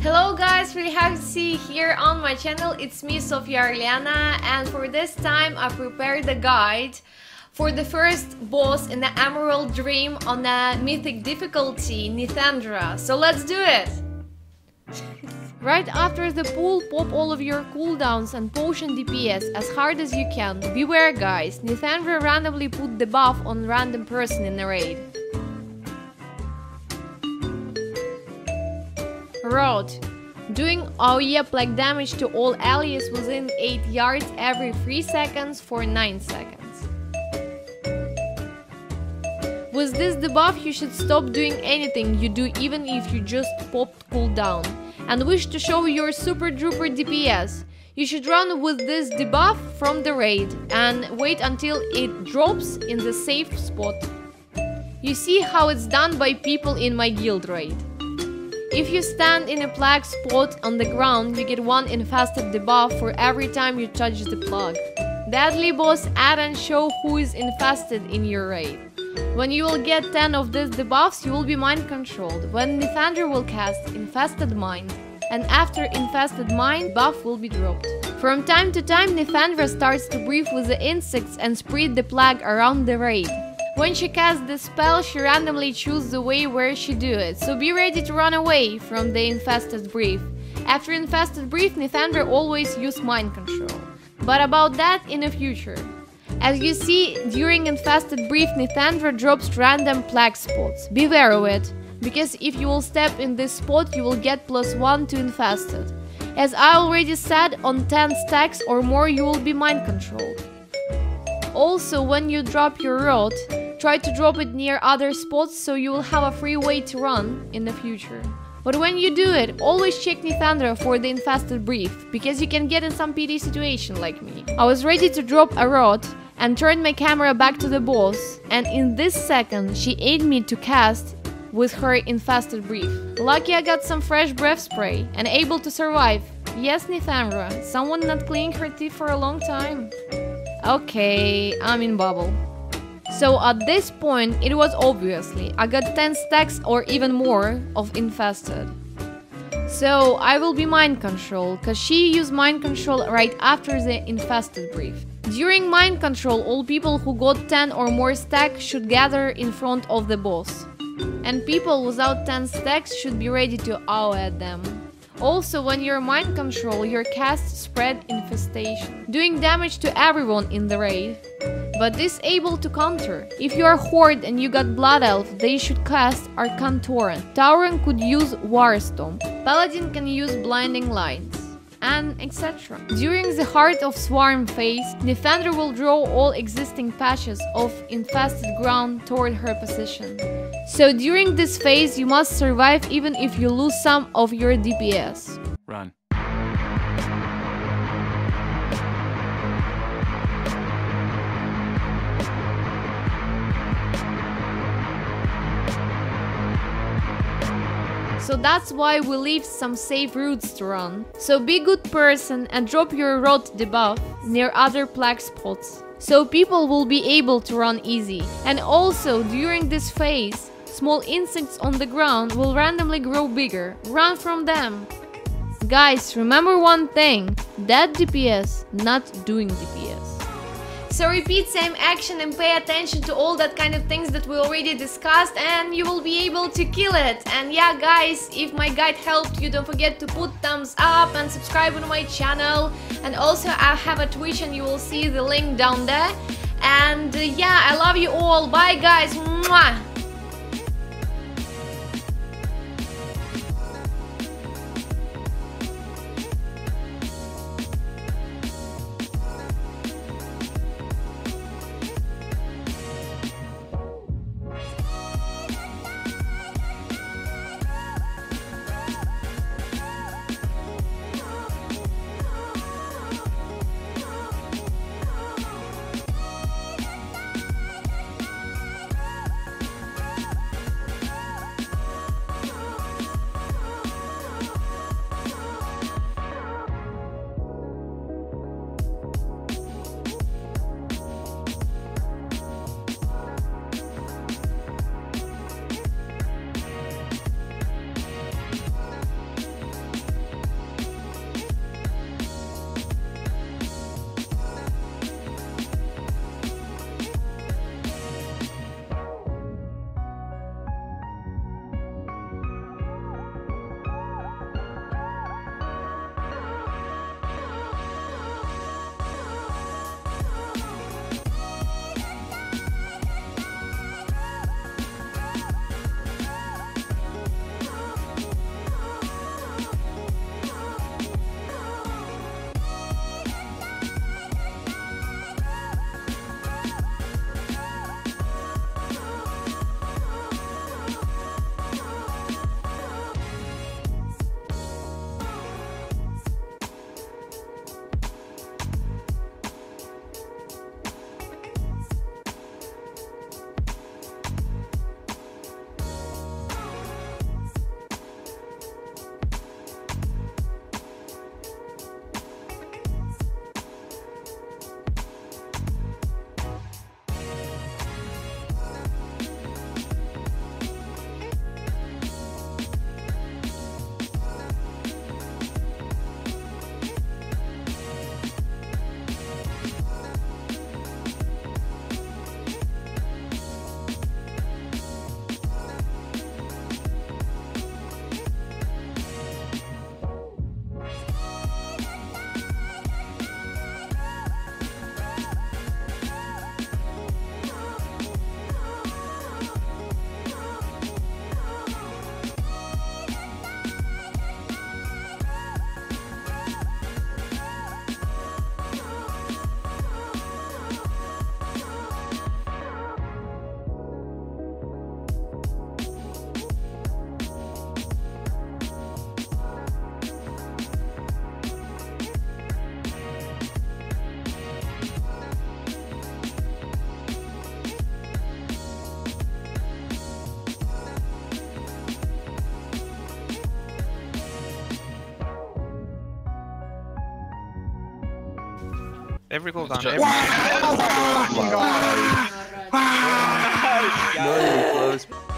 Hello guys, really happy to see you here on my channel. It's me, Sofia Arliana, and for this time I prepared a guide for the first boss in the Emerald Dream on the Mythic difficulty, Nythendra. So let's do it! Right after the pool, pop all of your cooldowns and potion DPS as hard as you can. Beware guys, Nythendra randomly put the buff on random person in the raid. Road. Doing AoE plague damage to all allies within 8 yards every 3 seconds for 9 seconds. With this debuff you should stop doing anything you do even if you just popped cooldown and wish to show your super duper DPS. You should run with this debuff from the raid and wait until it drops in the safe spot. You see how it's done by people in my guild raid. If you stand in a plague spot on the ground, you get 1 infested debuff for every time you touch the plague. Deadly boss add and show who is infested in your raid. When you will get 10 of these debuffs, you will be mind controlled. When Nythendra will cast Infested Mind, and after Infested Mind, buff will be dropped. From time to time, Nythendra starts to breathe with the insects and spread the plague around the raid. When she casts the spell, she randomly chooses the way where she do it, so be ready to run away from the infested breath. After infested breath, Nythendra always use mind control. But about that in the future. As you see, during infested breath, Nythendra drops random plague spots. Beware of it, because if you will step in this spot, you will get +1 to infested. As I already said, on 10 stacks or more you will be mind controlled. Also, when you drop your rod, try to drop it near other spots so you will have a free way to run in the future. But when you do it, always check Nythendra for the infested breath, because you can get in some PD situation like me. I was ready to drop a rod and turned my camera back to the boss, and in this second she aided me to cast with her infested breath. Lucky I got some fresh breath spray and able to survive. Yes, Nythendra, someone not cleaning her teeth for a long time. Okay, I'm in bubble. So at this point, it was obviously I got 10 stacks or even more of infested. So I will be mind control, cause she used mind control right after the infested brief. During mind control, all people who got 10 or more stacks should gather in front of the boss. And people without 10 stacks should be ready to AoE at them. Also, when you're mind control, your cast spread infestation, doing damage to everyone in the raid. But this able to counter. If you are Horde and you got Blood Elf, they should cast Arcane Torrent. Tauren could use Warstomp. Paladin can use Blinding Lights, and etc. During the Heart of Swarm phase, Nythendra will draw all existing patches of infested ground toward her position. So during this phase, you must survive even if you lose some of your DPS. Run. So that's why we leave some safe routes to run. So be good person and drop your rod debuff near other plague spots, so people will be able to run easy. And also, during this phase, small insects on the ground will randomly grow bigger. Run from them. Guys, remember one thing, that DPS, not doing DPS. So repeat same action and pay attention to all that kind of things that we already discussed, and you will be able to kill it. And yeah guys, if my guide helped you, don't forget to put thumbs up and subscribe on my channel. And also I have a Twitch and you will see the link down there. And yeah, I love you all. Bye guys. Mwah! Every cooldown. Just- Every... Oh my god! No, you're close.